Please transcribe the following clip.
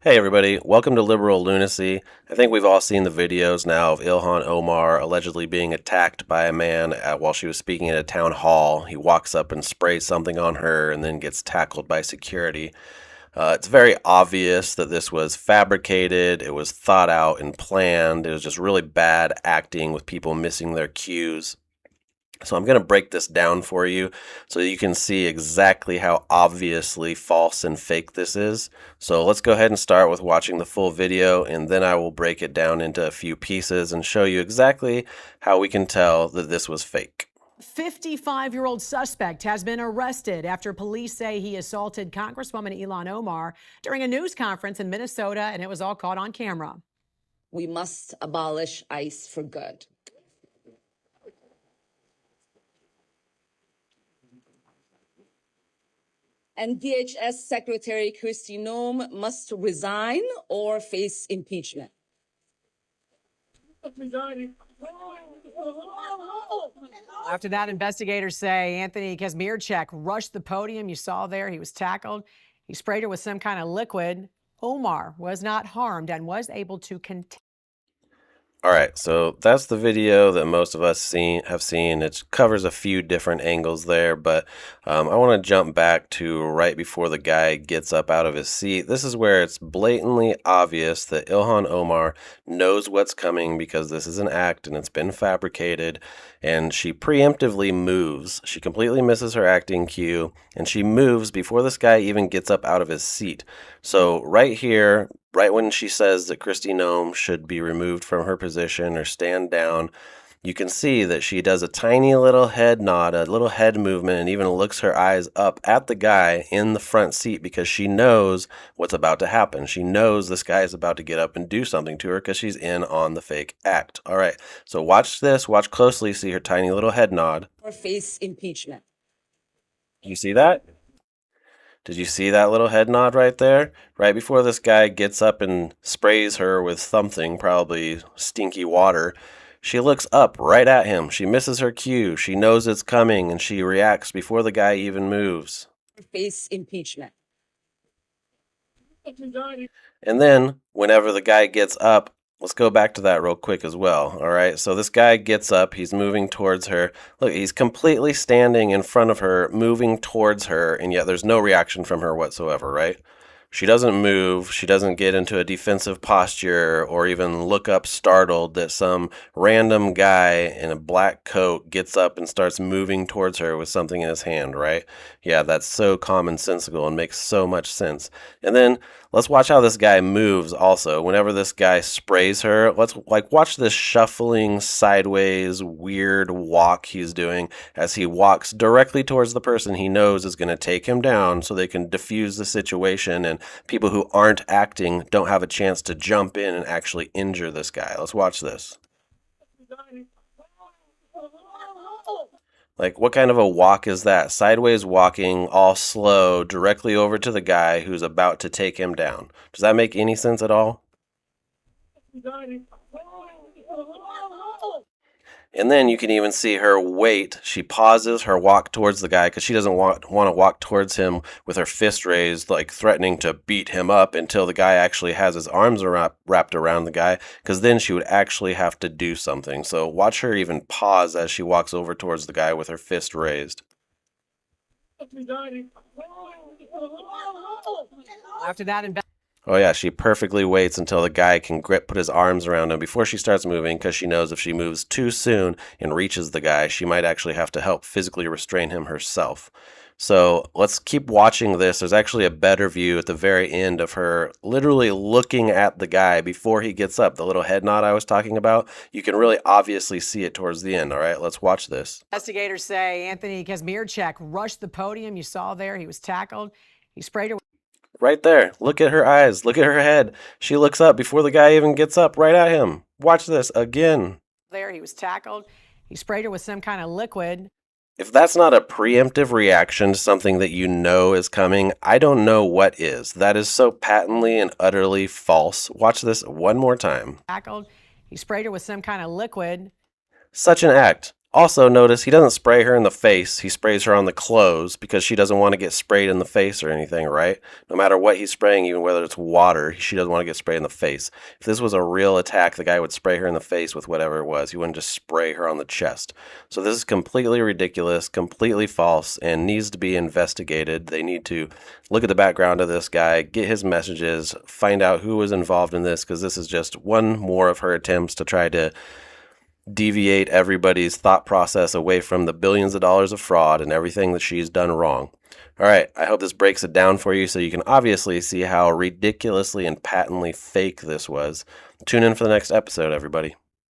Hey everybody, welcome to Liberal Lunacy. I think we've all seen the videos now of Ilhan Omar allegedly being attacked by a man while she was speaking at a town hall. He walks up and sprays something on her and then gets tackled by security. It's very obvious that this was fabricated, it was thought out and planned. It was just really bad acting with people missing their cues. So I'm going to break this down for you so you can see exactly how obviously false and fake this is. So let's go ahead and start with watching the full video, and then I will break it down into a few pieces and show you exactly how we can tell that this was fake. 55-year-old suspect has been arrested after police say he assaulted Congresswoman Ilhan Omar during a news conference in Minnesota, and it was all caught on camera. We must abolish ICE for good. And DHS Secretary Kristi Noem must resign or face impeachment. After that, investigators say Anthony Kazmierczak rushed the podium. You saw there, he was tackled. He sprayed her with some kind of liquid. Omar was not harmed and was able to contain. All right, so that's the video that most of us have seen. It covers a few different angles there, but I want to jump back to right before the guy gets up out of his seat. This is where it's blatantly obvious that Ilhan Omar knows what's coming because this is an act and it's been fabricated, and she preemptively moves. She completely misses her acting cue, and she moves before this guy even gets up out of his seat. So right here, right when she says that Kristi Noem should be removed from her position or stand down, you can see that she does a tiny little head nod, a little head movement, and even looks her eyes up at the guy in the front seat because she knows what's about to happen. She knows this guy is about to get up and do something to her because she's in on the fake act. All right, so watch this, watch closely, see her tiny little head nod. Or face impeachment. You see that? Did you see that little head nod right there? Right before this guy gets up and sprays her with something, probably stinky water, she looks up right at him. She misses her cue. She knows it's coming, and she reacts before the guy even moves. Or face impeachment. And then, whenever the guy gets up, let's go back to that real quick as well. All right. So this guy gets up. He's moving towards her. Look, he's completely standing in front of her, moving towards her, and yet there's no reaction from her whatsoever, right? She doesn't move. She doesn't get into a defensive posture or even look up startled that some random guy in a black coat gets up and starts moving towards her with something in his hand, right? Yeah, that's so commonsensical and makes so much sense. And then let's watch how this guy moves also. Whenever this guy sprays her, let's watch this shuffling sideways weird walk he's doing as he walks directly towards the person he knows is going to take him down so they can defuse the situation and people who aren't acting don't have a chance to jump in and actually injure this guy. Let's watch this. Like, what kind of a walk is that? Sideways walking, all slow, directly over to the guy who's about to take him down. Does that make any sense at all? And then you can even see her wait. She pauses her walk towards the guy because she doesn't want to walk towards him with her fist raised, like threatening to beat him up until the guy actually has his arms wrapped around the guy, because then she would actually have to do something. So watch her even pause as she walks over towards the guy with her fist raised. After that, Oh yeah, she perfectly waits until the guy can put his arms around him before she starts moving, because she knows if she moves too soon and reaches the guy, she might actually have to help physically restrain him herself. So let's keep watching this. There's actually a better view at the very end of her literally looking at the guy before he gets up. The little head nod I was talking about, you can really obviously see it towards the end. All right, let's watch this. investigators say Anthony Kazmierczak rushed the podium. You saw there, he was tackled. He sprayed her. Right there. Look at her eyes. Look at her head. She looks up before the guy even gets up right at him. Watch this again. There, he was tackled. He sprayed her with some kind of liquid. If that's not a preemptive reaction to something that you know is coming, I don't know what is. That is so patently and utterly false. Watch this one more time. Tackled. He sprayed her with some kind of liquid. Such an act. Also, notice he doesn't spray her in the face. He sprays her on the clothes because she doesn't want to get sprayed in the face or anything, right? No matter what he's spraying, even whether it's water, she doesn't want to get sprayed in the face. If this was a real attack, the guy would spray her in the face with whatever it was. He wouldn't just spray her on the chest. So this is completely ridiculous, completely false, and needs to be investigated. They need to look at the background of this guy, get his messages, find out who was involved in this, because this is just one more of her attempts to try to deviate everybody's thought process away from the billions of dollars of fraud and everything that she's done wrong. All right, I hope this breaks it down for you so you can obviously see how ridiculously and patently fake this was. Tune in for the next episode, everybody.